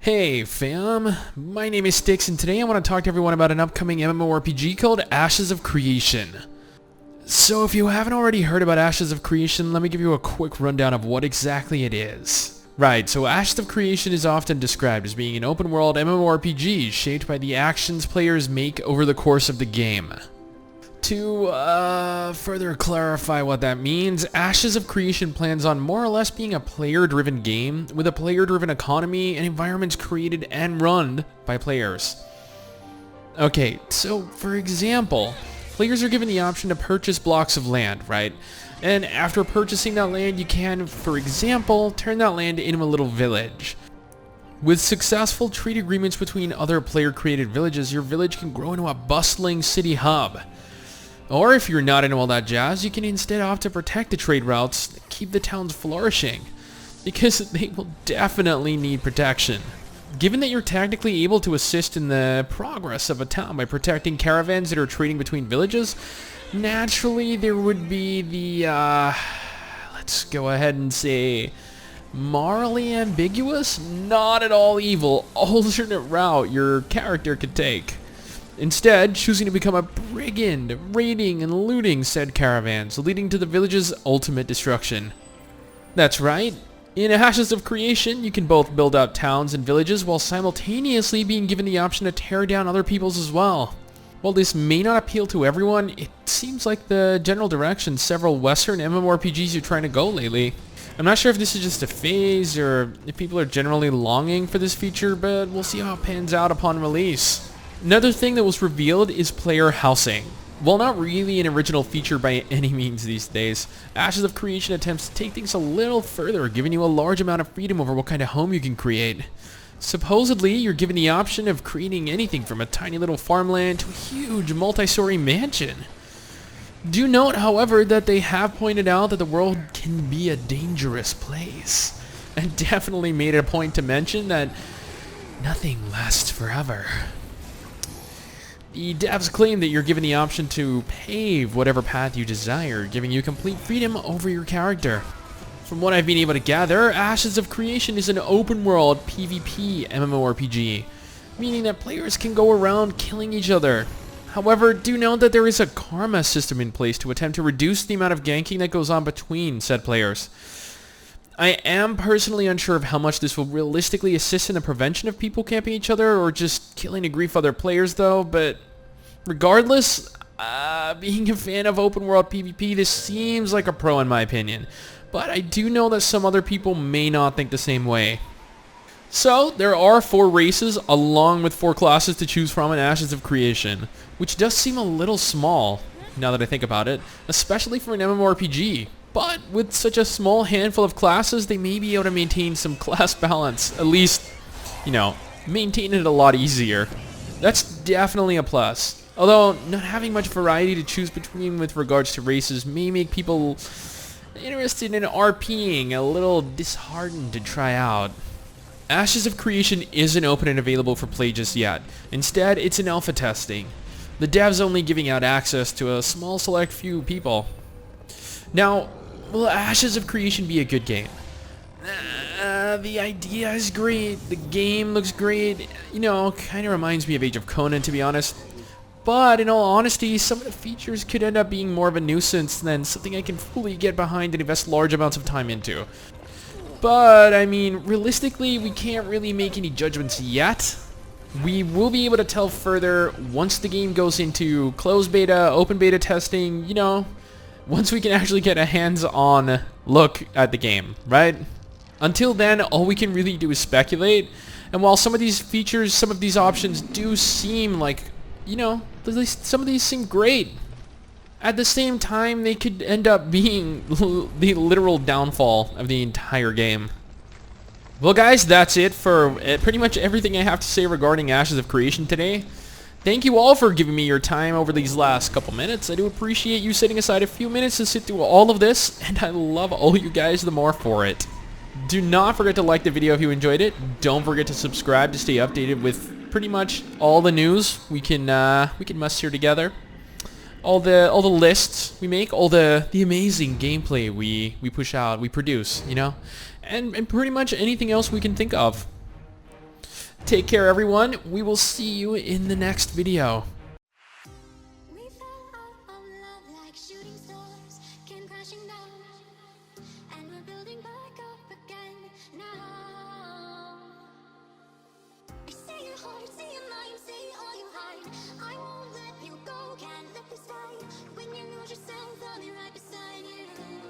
Hey fam, my name is Stix and today I want to talk to everyone about an upcoming MMORPG called Ashes of Creation. So if you haven't already heard about Ashes of Creation, let me give you a quick rundown of what exactly it is. Right, so Ashes of Creation is often described as being an open world MMORPG shaped by the actions players make over the course of the game. To further clarify what that means, Ashes of Creation plans on more or less being a player-driven game with a player-driven economy and environments created and run by players. Okay, so for example, players are given the option to purchase blocks of land, right? And after purchasing that land, you can, for example, turn that land into a little village. With successful trade agreements between other player-created villages, your village can grow into a bustling city hub. Or if you're not into all that jazz, you can instead opt to protect the trade routes that keep the towns flourishing, because they will definitely need protection. Given that you're technically able to assist in the progress of a town by protecting caravans that are trading between villages, naturally there would be the, let's go ahead and say, morally ambiguous, not at all evil, alternate route your character could take. Instead, choosing to become a brigand, raiding and looting said caravans, leading to the village's ultimate destruction. That's right, in Ashes of Creation, you can both build out towns and villages while simultaneously being given the option to tear down other people's as well. While this may not appeal to everyone, it seems like the general direction several Western MMORPGs are trying to go lately. I'm not sure if this is just a phase or if people are generally longing for this feature, but we'll see how it pans out upon release. Another thing that was revealed is player housing. While not really an original feature by any means these days, Ashes of Creation attempts to take things a little further, giving you a large amount of freedom over what kind of home you can create. Supposedly, you're given the option of creating anything from a tiny little farmland to a huge multi-story mansion. Do note, however, that they have pointed out that the world can be a dangerous place, and definitely made it a point to mention that nothing lasts forever. The devs claim that you're given the option to pave whatever path you desire, giving you complete freedom over your character. From what I've been able to gather, Ashes of Creation is an open-world PvP MMORPG, meaning that players can go around killing each other. However, do note that there is a karma system in place to attempt to reduce the amount of ganking that goes on between said players. I am personally unsure of how much this will realistically assist in the prevention of people camping each other or just killing to grief other players though, but regardless, being a fan of open world PvP, this seems like a pro in my opinion. But I do know that some other people may not think the same way. So, there are 4 races along with 4 classes to choose from in Ashes of Creation, which does seem a little small, now that I think about it, especially for an MMORPG. But with such a small handful of classes, they may be able to maintain some class balance. At least, maintain it a lot easier. That's definitely a plus. Although, not having much variety to choose between with regards to races may make people interested in RPing a little disheartened to try out. Ashes of Creation isn't open and available for play just yet. Instead, it's in alpha testing. The devs only giving out access to a small select few people. Now, will Ashes of Creation be a good game? The idea is great, the game looks great, kind of reminds me of Age of Conan to be honest. But in all honesty, some of the features could end up being more of a nuisance than something I can fully get behind and invest large amounts of time into. But, I mean, realistically, we can't really make any judgments yet. We will be able to tell further once the game goes into closed beta, open beta testing, once we can actually get a hands-on look at the game, right? Until then, all we can really do is speculate. And while some of these features, some of these options do seem like, at least some of these seem great, at the same time, they could end up being the literal downfall of the entire game. Well guys, that's it for pretty much everything I have to say regarding Ashes of Creation today. Thank you all for giving me your time over these last couple minutes. I do appreciate you setting aside a few minutes to sit through all of this, and I love all you guys the more for it. Do not forget to like the video if you enjoyed it. Don't forget to subscribe to stay updated with pretty much all the news we can muster together. All the lists we make, all the amazing gameplay we push out, we produce, and pretty much anything else we can think of. Take care, everyone. We will see you in the next video. We fell out of love like shooting stars, came crashing down, and we're building back up again now. I